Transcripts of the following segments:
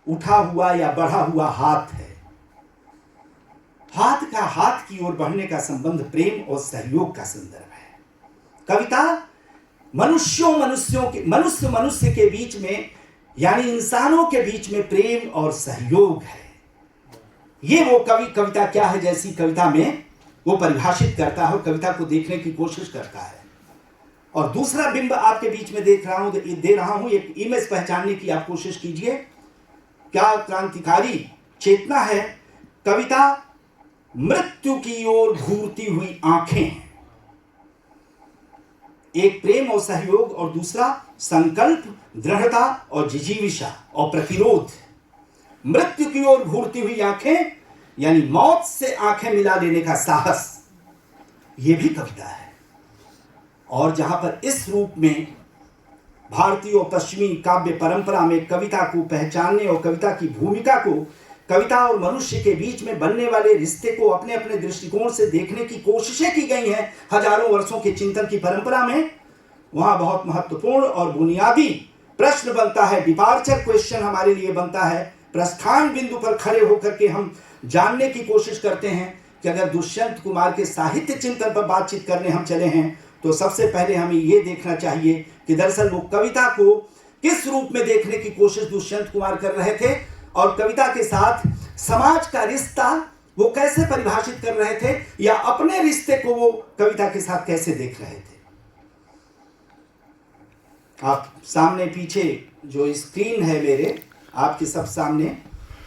उठा हुआ या बढ़ा हुआ हाथ है। हाथ का हाथ की ओर बढ़ने का संबंध प्रेम और सहयोग का संदर्भ है। कविता मनुष्य के बीच में, यानी इंसानों के बीच में प्रेम और सहयोग है। ये वो कविता क्या है जैसी कविता में वो परिभाषित करता है और कविता को देखने की कोशिश करता है। और दूसरा बिंब आपके बीच में दे रहा हूं, एक इमेज पहचानने की आप कोशिश कीजिए। क्या क्रांतिकारी चेतना है। कविता मृत्यु की ओर घूरती हुई आंखें, एक प्रेम और सहयोग और दूसरा संकल्प, दृढ़ता और जिजीविषा और प्रतिरोध। मृत्यु की ओर घूरती हुई आंखें यानी मौत से आंखें मिला लेने का साहस, यह भी कविता है। और जहां पर इस रूप में भारतीय और पश्चिमी काव्य परंपरा में कविता को पहचानने और कविता की भूमिका को, कविता और मनुष्य के बीच में बनने वाले रिश्ते को अपने अपने दृष्टिकोण से देखने की कोशिशें की गई हैं हजारों वर्षों के चिंतन की परंपरा में, वहां बहुत महत्वपूर्ण और बुनियादी प्रश्न बनता है, डिपार्चर क्वेश्चन हमारे लिए बनता है। प्रस्थान बिंदु पर खड़े होकर के हम जानने की कोशिश करते हैं कि अगर दुष्यंत कुमार के साहित्य चिंतन पर बातचीत करने हम चले हैं तो सबसे पहले हमें यह देखना चाहिए कि दरअसल वो कविता को किस रूप में देखने की कोशिश दुष्यंत कुमार कर रहे थे और कविता के साथ समाज का रिश्ता वो कैसे परिभाषित कर रहे थे या अपने रिश्ते को वो कविता के साथ कैसे देख रहे थे। आप सामने पीछे जो स्क्रीन है मेरे आपके सब सामने,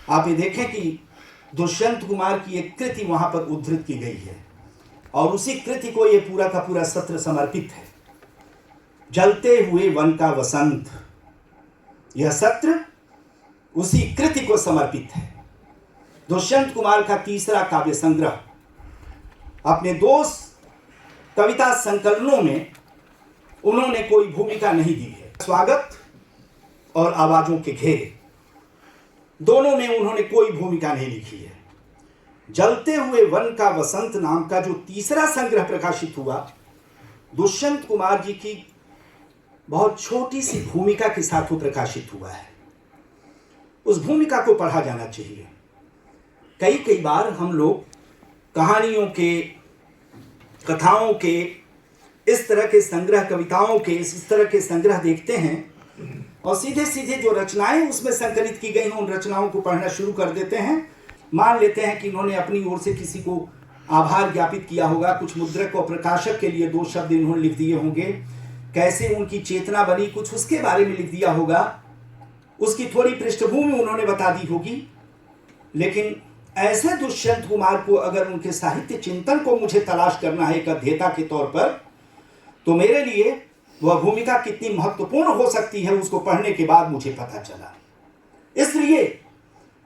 आप ये देखें कि दुष्यंत कुमार की एक कृति वहां पर उद्धृत की गई है और उसी कृति को ये पूरा का पूरा सत्र समर्पित है। जलते हुए वन का वसंत, यह सत्र उसी कृति को समर्पित है। दुष्यंत कुमार का तीसरा काव्य संग्रह, अपने 2 कविता संकलनों में उन्होंने कोई भूमिका नहीं दी है। स्वागत और आवाजों के घेरे, दोनों में उन्होंने कोई भूमिका नहीं लिखी है। जलते हुए वन का वसंत नाम का जो तीसरा संग्रह प्रकाशित हुआ, दुष्यंत कुमार जी की बहुत छोटी सी भूमिका के साथ वो प्रकाशित हुआ है। उस भूमिका को पढ़ा जाना चाहिए। कई बार हम लोग कहानियों के, कथाओं के, इस तरह के संग्रह, कविताओं के इस तरह के संग्रह देखते हैं और सीधे सीधे जो रचनाएं उसमें संकलित की गई हैं उन रचनाओं को पढ़ना शुरू कर देते हैं। मान लेते हैं कि इन्होंने अपनी ओर से किसी को आभार ज्ञापित किया होगा, कुछ मुद्रक और प्रकाशक के लिए 2 शब्द इन्होंने लिख दिए होंगे, कैसे उनकी चेतना बनी कुछ उसके बारे में लिख दिया होगा, उसकी थोड़ी पृष्ठभूमि उन्होंने बता दी होगी। लेकिन ऐसे दुष्यंत कुमार को अगर उनके साहित्य चिंतन को मुझे तलाश करना है एक अध्येता के तौर पर, तो मेरे लिए वह भूमिका कितनी महत्वपूर्ण हो सकती है उसको पढ़ने के बाद मुझे पता चला। इसलिए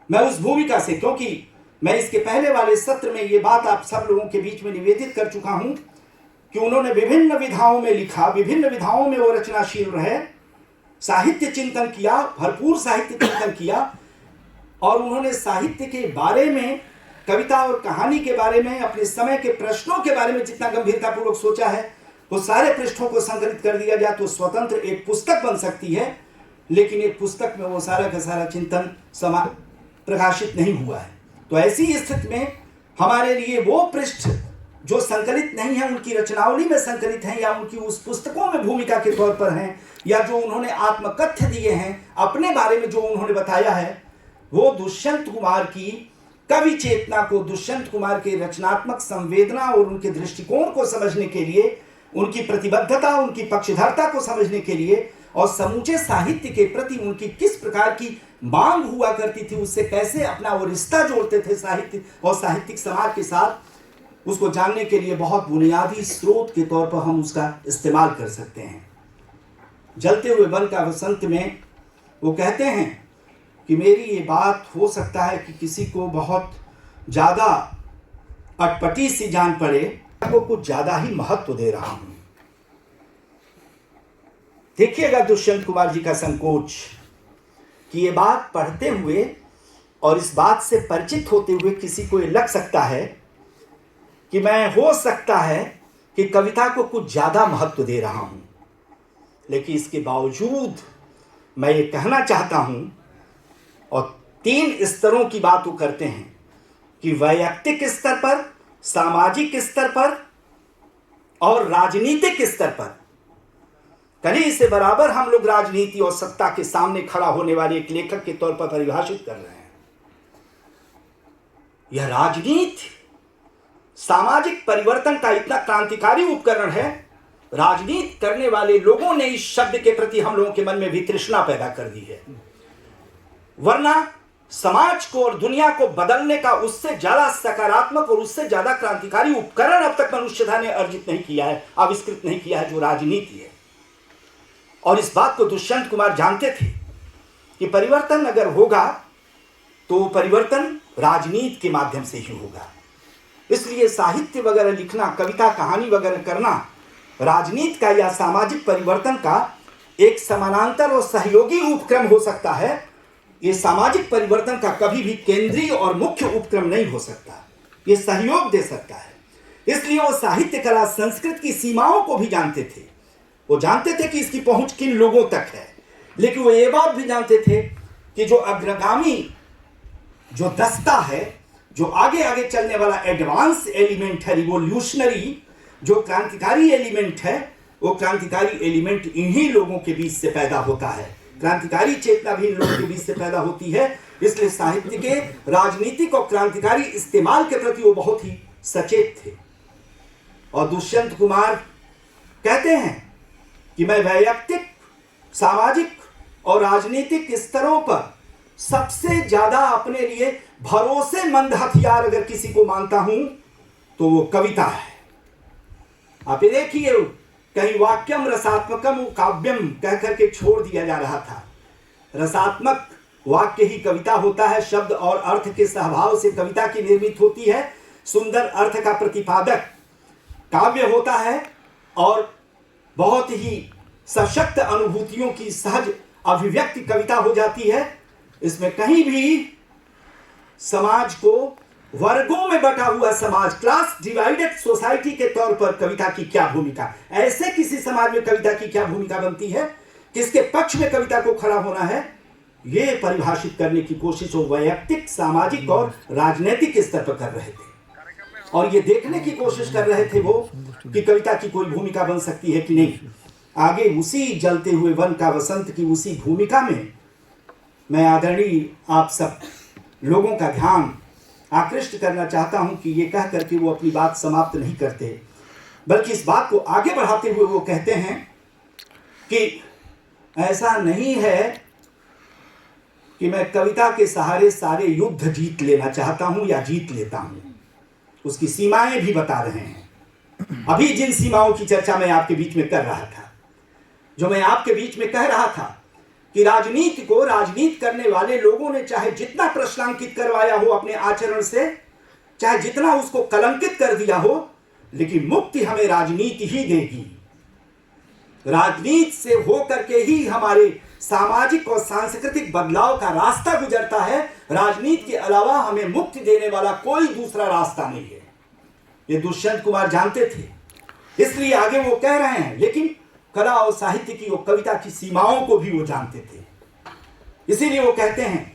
मैं उस भूमिका से, क्योंकि मैं इसके पहले वाले सत्र में ये बात आप सब लोगों के बीच में निवेदित कर चुका हूं कि उन्होंने विभिन्न विधाओं में लिखा, विभिन्न विधाओं में वो रचनाशील रहे, साहित्य चिंतन किया, भरपूर साहित्य चिंतन किया और उन्होंने साहित्य के बारे में, कविता और कहानी के बारे में, अपने समय के प्रश्नों के बारे में जितना गंभीरतापूर्वक सोचा है, वो सारे पृष्ठों को संकलित कर दिया जाए तो स्वतंत्र एक पुस्तक बन सकती है। लेकिन एक पुस्तक में वो सारा का सारा चिंतन प्रकाशित नहीं हुआ है। तो ऐसी स्थिति में हमारे लिए वो पृष्ठ जो संकलित नहीं है, उनकी रचनावली में संकलित हैं या उनकी उस पुस्तकों में भूमिका के तौर पर हैं, या जो उन्होंने आत्मकथ्य दिए हैं, अपने बारे में जो उन्होंने बताया है, वो दुष्यंत कुमार की कवि चेतना को, दुष्यंत कुमार के रचनात्मक संवेदना और उनके दृष्टिकोण को समझने के लिए, उनकी प्रतिबद्धता, उनकी पक्षधरता को समझने के लिए और समूचे साहित्य के प्रति उनकी किस प्रकार की मांग हुआ करती थी, उससे कैसे अपना वो रिश्ता जोड़ते थे साहित्य और साहित्यिक समाज के साथ, उसको जानने के लिए बहुत बुनियादी स्रोत के तौर पर हम उसका इस्तेमाल कर सकते हैं। जलते हुए वन का वसंत में वो कहते हैं कि मेरी ये बात हो सकता है कि किसी को बहुत ज़्यादा अटपटी सी जान पड़े, को कुछ ज़्यादा ही महत्व दे रहा हूं। देखिएगा दुष्यंत कुमार जी का संकोच कि ये बात पढ़ते हुए और इस बात से परिचित होते हुए किसी को ये लग सकता है कि मैं, हो सकता है कि कविता को कुछ ज़्यादा महत्व दे रहा हूं। लेकिन इसके बावजूद मैं ये कहना चाहता हूं और 3 स्तरों की बात वो करते हैं कि वैयक्तिक स्तर पर, सामाजिक स्तर पर और राजनीतिक स्तर पर। कली से बराबर हम लोग राजनीति और सत्ता के सामने खड़ा होने वाले एक लेखक के तौर पर परिभाषित कर रहे हैं। यह राजनीति सामाजिक परिवर्तन का इतना क्रांतिकारी उपकरण है। राजनीति करने वाले लोगों ने इस शब्द के प्रति हम लोगों के मन में वितृष्णा पैदा कर दी है, वरना समाज को और दुनिया को बदलने का उससे ज्यादा सकारात्मक और उससे ज्यादा क्रांतिकारी उपकरण अब तक मनुष्यता ने अर्जित नहीं किया है, आविष्कृत नहीं किया है, जो राजनीति है। और इस बात को दुष्यंत कुमार जानते थे कि परिवर्तन अगर होगा तो परिवर्तन राजनीति के माध्यम से ही होगा। इसलिए साहित्य वगैरह लिखना, कविता कहानी वगैरह करना राजनीति का या सामाजिक परिवर्तन का एक समानांतर और सहयोगी उपक्रम हो सकता है। ये सामाजिक परिवर्तन का कभी भी केंद्रीय और मुख्य उपक्रम नहीं हो सकता, ये सहयोग दे सकता है। इसलिए वो साहित्य कला संस्कृत की सीमाओं को भी जानते थे। वो जानते थे कि इसकी पहुंच किन लोगों तक है, लेकिन वो ये बात भी जानते थे कि जो अग्रगामी, जो दस्ता है, जो आगे आगे चलने वाला एडवांस एलिमेंट है, रिवोल्यूशनरी जो क्रांतिकारी एलिमेंट है, वो क्रांतिकारी एलिमेंट इन्हीं लोगों के बीच से पैदा होता है। क्रांतिकारी चेतना भी इन लोगों के बीच से पैदा होती है। इसलिए साहित्य के राजनीतिक और क्रांतिकारी इस्तेमाल के प्रति वो बहुत ही सचेत थे। और दुष्यंत कुमार कहते हैं कि मैं वैयक्तिक, सामाजिक और राजनीतिक स्तरों पर सबसे ज्यादा अपने लिए भरोसेमंद हथियार अगर किसी को मानता हूं तो वो कविता है। आप ये देखिए, कहीं वाक्यम रसात्मकम काव्यम कह करके छोड़ दिया जा रहा था। रसात्मक वाक्य ही कविता होता है। शब्द और अर्थ के सहभाव से कविता की निर्मित होती है। सुंदर अर्थ का प्रतिपादक काव्य होता है और बहुत ही सशक्त अनुभूतियों की सहज अभिव्यक्ति कविता हो जाती है। इसमें कहीं भी समाज को वर्गों में बटा हुआ समाज, क्लास डिवाइडेड सोसाइटी के तौर पर कविता की क्या भूमिका, ऐसे किसी समाज में कविता की क्या भूमिका बनती है, किसके पक्ष में कविता को खड़ा होना है, ये परिभाषित करने की कोशिश वो वैयक्तिक, सामाजिक और राजनीतिक स्तर पर कर रहे थे। और ये देखने की कोशिश कर रहे थे वो कि कविता की कोई भूमिका बन सकती है कि नहीं। आगे उसी जलते हुए वन का वसंत की उसी भूमिका में मैं आदरणीय आप सब लोगों का ध्यान आकृष्ट करना चाहता हूं कि ये कह करके वो अपनी बात समाप्त नहीं करते, बल्कि इस बात को आगे बढ़ाते हुए वो कहते हैं कि ऐसा नहीं है कि मैं कविता के सहारे सारे युद्ध जीत लेना चाहता हूं या जीत लेता हूं। उसकी सीमाएं भी बता रहे हैं। अभी जिन सीमाओं की चर्चा मैं आपके बीच में कर रहा था, जो मैं आपके बीच में कह रहा था कि राजनीति को राजनीति करने वाले लोगों ने चाहे जितना प्रश्नांकित करवाया हो अपने आचरण से, चाहे जितना उसको कलंकित कर दिया हो, लेकिन मुक्ति हमें राजनीति ही देगी। राजनीति से हो करके ही हमारे सामाजिक और सांस्कृतिक बदलाव का रास्ता गुजरता है। राजनीति के अलावा हमें मुक्ति देने वाला कोई दूसरा रास्ता नहीं है। ये दुष्यंत कुमार जानते थे, इसलिए आगे वो कह रहे हैं, लेकिन कला और साहित्य की और कविता की सीमाओं को भी वो जानते थे। इसीलिए वो कहते हैं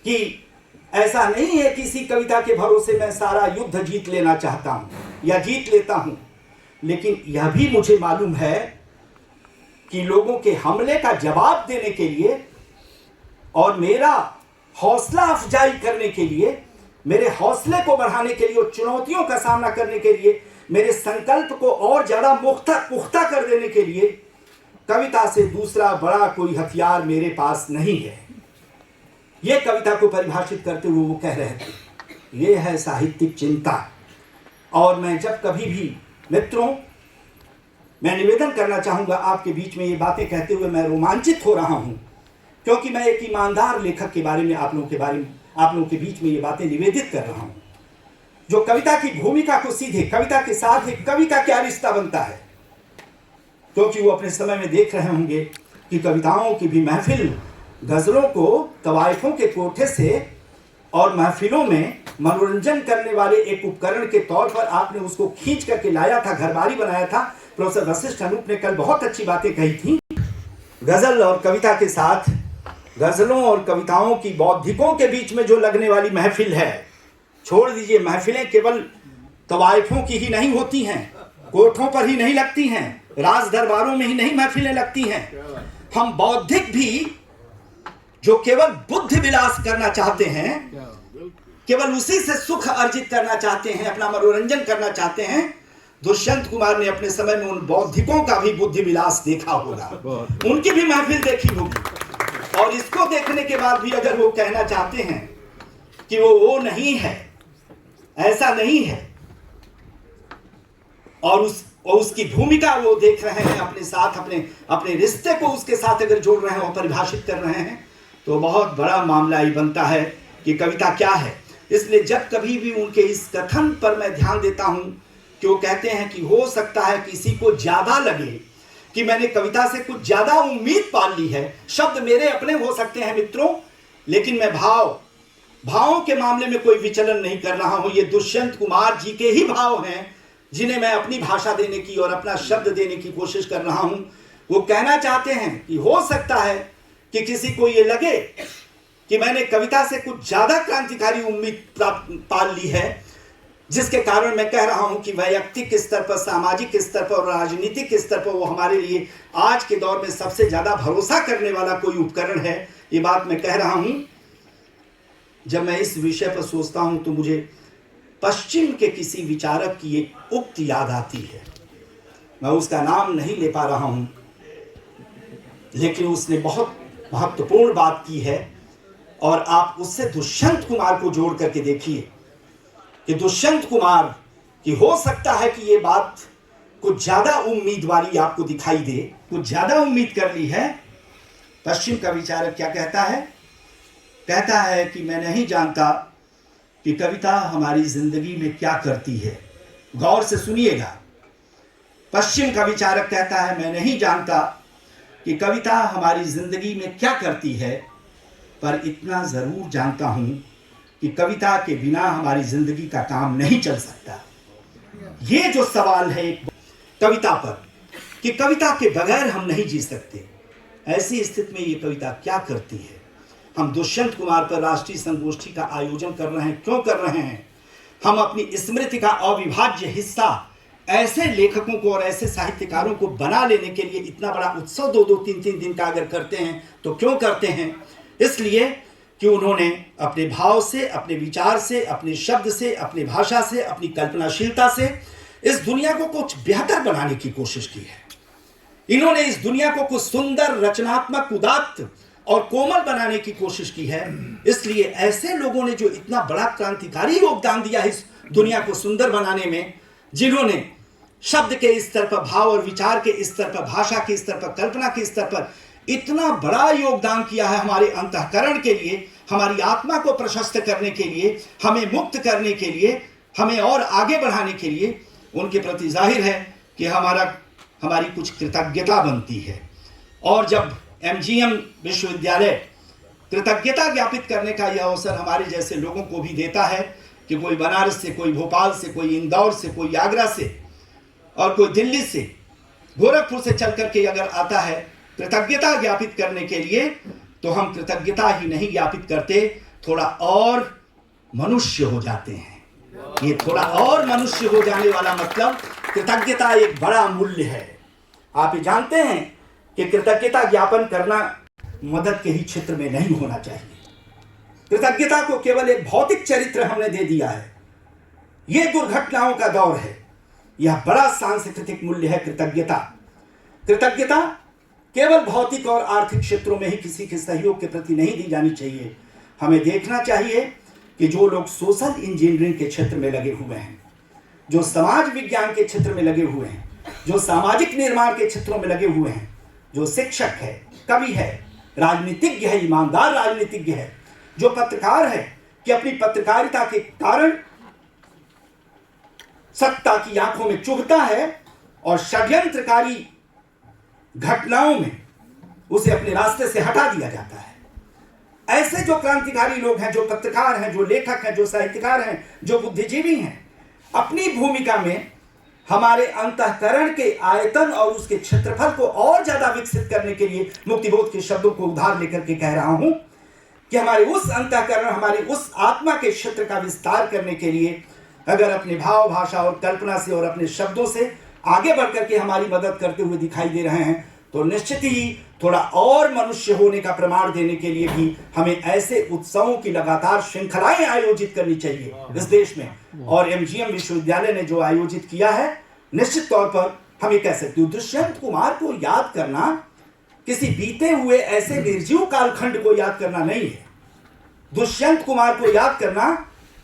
कि ऐसा नहीं है किसी कविता के भरोसे मैं सारा युद्ध जीत लेना चाहता हूं या जीत लेता हूं, लेकिन यह भी मुझे मालूम है कि लोगों के हमले का जवाब देने के लिए और मेरा हौसला अफजाई करने के लिए, मेरे हौसले को बढ़ाने के लिए और चुनौतियों का सामना करने के लिए, मेरे संकल्प को और ज्यादा पुख्ता कर देने के लिए कविता से दूसरा बड़ा कोई हथियार मेरे पास नहीं है। यह कविता को परिभाषित करते हुए वो कह रहे थे। ये है साहित्यिक चिंता। और मैं जब कभी भी मित्रों, मैं निवेदन करना चाहूंगा आपके बीच में ये बातें कहते हुए मैं रोमांचित हो रहा हूं, क्योंकि मैं एक ईमानदार लेखक के बारे में आप लोगों के बीच में ये बातें निवेदित कर रहा हूं, जो कविता की भूमिका को सीधे, कविता के साथ एक कवि का क्या रिश्ता बनता है, क्योंकि वो अपने समय में देख रहे होंगे कि कविताओं की भी महफिल, गजलों को तवाइफों के कोठे से और महफिलों में मनोरंजन करने वाले एक उपकरण के तौर पर आपने उसको खींच करके लाया था, घरबारी बनाया था। प्रोफेसर वशिष्ठ अनूप ने कल बहुत अच्छी बातें कही थी। गजल और कविता के साथ गजलों और कविताओं की बौद्धिकों के बीच में जो लगने वाली महफिल है, छोड़ दीजिए, महफिलें केवल तवाइफों की ही नहीं होती हैं, कोठों पर ही नहीं लगती हैं, राज दरबारों में ही नहीं महफिलें लगती हैं। हम बौद्धिक भी जो केवल बुद्धि विलास करना चाहते हैं, केवल उसी से सुख अर्जित करना चाहते हैं, अपना मनोरंजन करना चाहते हैं, दुष्यंत कुमार ने अपने समय में उन बौद्धिकों का भी बुद्धि विलास देखा होगा, उनकी भी महफिल देखी होगी। और इसको देखने के बाद भी अगर वो कहना चाहते हैं कि वो नहीं है, ऐसा नहीं है, और उसकी भूमिका वो देख रहे हैं अपने साथ, अपने रिश्ते को उसके साथ अगर जोड़ रहे हैं और परिभाषित कर रहे हैं, तो बहुत बड़ा मामला ही बनता है कि कविता क्या है। इसलिए जब कभी भी उनके इस कथन पर मैं ध्यान देता हूं कि वो कहते हैं कि हो सकता है किसी को ज्यादा लगे कि मैंने कविता से कुछ ज्यादा उम्मीद पाल ली है, शब्द मेरे अपने हो सकते हैं मित्रों, लेकिन मैं भावों के मामले में कोई विचलन नहीं कर रहा हूं। ये दुष्यंत कुमार जी के ही भाव हैं जिन्हें मैं अपनी भाषा देने की और अपना शब्द देने की कोशिश कर रहा हूं। वो कहना चाहते हैं कि हो सकता है कि किसी को ये लगे कि मैंने कविता से कुछ ज्यादा क्रांतिकारी उम्मीद पाल ली है, जिसके कारण मैं कह रहा हूं कि वैयक्तिक स्तर पर, सामाजिक स्तर पर और राजनीतिक स्तर पर वो हमारे लिए आज के दौर में सबसे ज्यादा भरोसा करने वाला कोई उपकरण है। ये बात मैं कह रहा हूं। जब मैं इस विषय पर सोचता हूं तो मुझे पश्चिम के किसी विचारक की एक उक्ति याद आती है। मैं उसका नाम नहीं ले पा रहा हूं, लेकिन उसने बहुत महत्वपूर्ण बात की है, और आप उससे दुष्यंत कुमार को जोड़ करके देखिए कि दुष्यंत कुमार की हो सकता है कि ये बात कुछ ज्यादा उम्मीद वाली आपको दिखाई दे, कुछ ज्यादा उम्मीद कर ली है। पश्चिम का विचारक क्या कहता है? कहता है कि मैं नहीं जानता कि कविता हमारी जिंदगी में क्या करती है। गौर से सुनिएगा, पश्चिम का विचारक कहता है मैं नहीं जानता कि कविता हमारी जिंदगी में क्या करती है, पर इतना जरूर जानता हूं कि कविता के बिना हमारी जिंदगी का काम नहीं चल सकता। ये जो सवाल है कविता पर कि कविता के बगैर हम नहीं जी सकते, ऐसी स्थिति में ये कविता क्या करती है। हम दुष्यंत कुमार पर राष्ट्रीय संगोष्ठी का आयोजन कर रहे हैं, क्यों कर रहे हैं? हम अपनी स्मृति का अविभाज्य हिस्सा ऐसे लेखकों को और ऐसे साहित्यकारों को बना लेने के लिए इतना बड़ा उत्सव 2-2, 3-3 दिन का अगर करते हैं तो क्यों करते हैं? इसलिए कि उन्होंने अपने भाव से, अपने विचार से, अपने शब्द से, अपनी भाषा से, अपनी कल्पनाशीलता से इस दुनिया को कुछ बेहतर बनाने की कोशिश की है। इन्होंने इस दुनिया को कुछ सुंदर, रचनात्मक, उदात्त और कोमल बनाने की कोशिश की है। इसलिए ऐसे लोगों ने जो इतना बड़ा क्रांतिकारी योगदान दिया है इस दुनिया को सुंदर बनाने में, जिन्होंने शब्द के स्तर पर, भाव और विचार के स्तर पर, भाषा के स्तर पर, कल्पना के स्तर पर इतना बड़ा योगदान किया है हमारे अंतःकरण के लिए, हमारी आत्मा को प्रशस्त करने के लिए, हमें मुक्त करने के लिए, हमें और आगे बढ़ाने के लिए, उनके प्रति जाहिर है कि हमारी कुछ कृतज्ञता बनती है। और जब MGM विश्वविद्यालय कृतज्ञता ज्ञापित करने का यह अवसर हमारे जैसे लोगों को भी देता है कि कोई बनारस से, कोई भोपाल से, कोई इंदौर से, कोई आगरा से और कोई दिल्ली से, गोरखपुर से चल करके अगर आता है कृतज्ञता ज्ञापित करने के लिए, तो हम कृतज्ञता ही नहीं ज्ञापित करते, थोड़ा और मनुष्य हो जाते हैं। ये थोड़ा और मनुष्य हो जाने वाला मतलब कृतज्ञता एक बड़ा मूल्य है। आप ये जानते हैं कि कृतज्ञता ज्ञापन करना मदद के ही क्षेत्र में नहीं होना चाहिए। कृतज्ञता को केवल एक भौतिक चरित्र हमने दे दिया है। यह दुर्घटनाओं का दौर है। यह बड़ा सांस्कृतिक मूल्य है कृतज्ञता। कृतज्ञता केवल भौतिक और आर्थिक क्षेत्रों में ही किसी के सहयोग के प्रति नहीं दी जानी चाहिए। हमें देखना चाहिए कि जो लोग सोशल इंजीनियरिंग के क्षेत्र में लगे हुए हैं, जो समाज विज्ञान के क्षेत्र में लगे हुए हैं, जो सामाजिक निर्माण के क्षेत्रों में लगे हुए हैं, जो शिक्षक है, कवि है, राजनीतिज्ञ है, ईमानदार राजनीतिज्ञ है, जो पत्रकार है कि अपनी पत्रकारिता के कारण सत्ता की आंखों में चुभता है और षड्यंत्रकारी घटनाओं में उसे अपने रास्ते से हटा दिया जाता है। ऐसे जो क्रांतिकारी लोग हैं, जो पत्रकार हैं, जो लेखक हैं, जो साहित्यकार हैं, जो बुद्धिजीवी हैं, अपनी भूमिका में हमारे अंतःकरण के आयतन और उसके क्षेत्रफल को और ज्यादा विकसित करने के लिए मुक्तिबोध के शब्दों को उधार लेकर के कह रहा हूं कि हमारे उस अंतःकरण, हमारे उस आत्मा के क्षेत्र का विस्तार करने के लिए अगर अपने भाव, भाषा और कल्पना से और अपने शब्दों से आगे बढ़कर के हमारी मदद करते हुए दिखाई दे रहे हैं, तो निश्चित ही थोड़ा और मनुष्य होने का प्रमाण देने के लिए भी हमें ऐसे उत्सवों की लगातार श्रृंखलाएं आयोजित करनी चाहिए इस देश में। और एमजीएम विश्वविद्यालय ने जो आयोजित किया है, निश्चित तौर पर हम ये कह सकते हैं, दुष्यंत कुमार को याद करना किसी बीते हुए ऐसे निर्जीव कालखंड को याद करना नहीं है। दुष्यंत कुमार को याद करना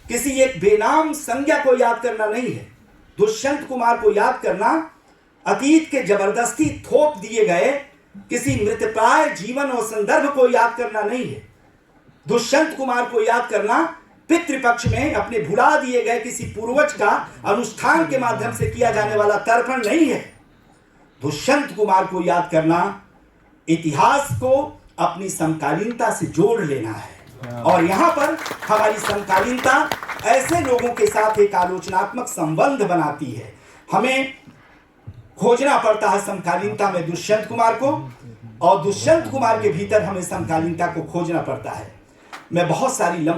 किसी एक बेनाम संज्ञा को याद करना नहीं है। दुष्यंत कुमार को याद करना अतीत के जबरदस्ती थोप दिए गए किसी मृतप्राय जीवन और संदर्भ को याद करना नहीं है। दुष्यंत कुमार को याद करना पितृपक्ष में अपने भुला दिए गए किसी पूर्वज का अनुष्ठान के माध्यम से किया जाने वाला तर्पण नहीं है। दुष्यंत कुमार को याद करना इतिहास को अपनी समकालीनता से जोड़ लेना है। और यहां पर हमारी समकालीनता ऐसे लोगों के साथ एक आलोचनात्मक संबंध बनाती है। हमें खोजना पड़ता है समकालीनता में दुष्यंत कुमार को, और दुष्यंत कुमार के भीतर हमें समकालीनता को खोजना पड़ता है। मैं बहुत सारी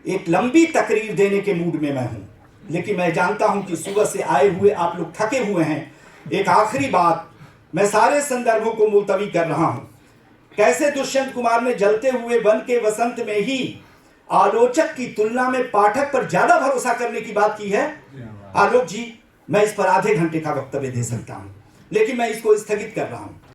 एक लंबी तकरीर देने के मूड में मैं हूं, लेकिन मैं जानता हूं कि सुबह से आए हुए आप लोग थके हुए हैं। एक आखिरी बात, मैं सारे संदर्भों को मुलतवी कर रहा हूं। कैसे दुष्यंत कुमार ने जलते हुए वन के वसंत में ही आलोचक की तुलना में पाठक पर ज्यादा भरोसा करने की बात की है। आलोक जी, मैं इस पर आधे घंटे का वक्तव्य दे सकता हूं, लेकिन मैं इसको स्थगित कर रहा हूं।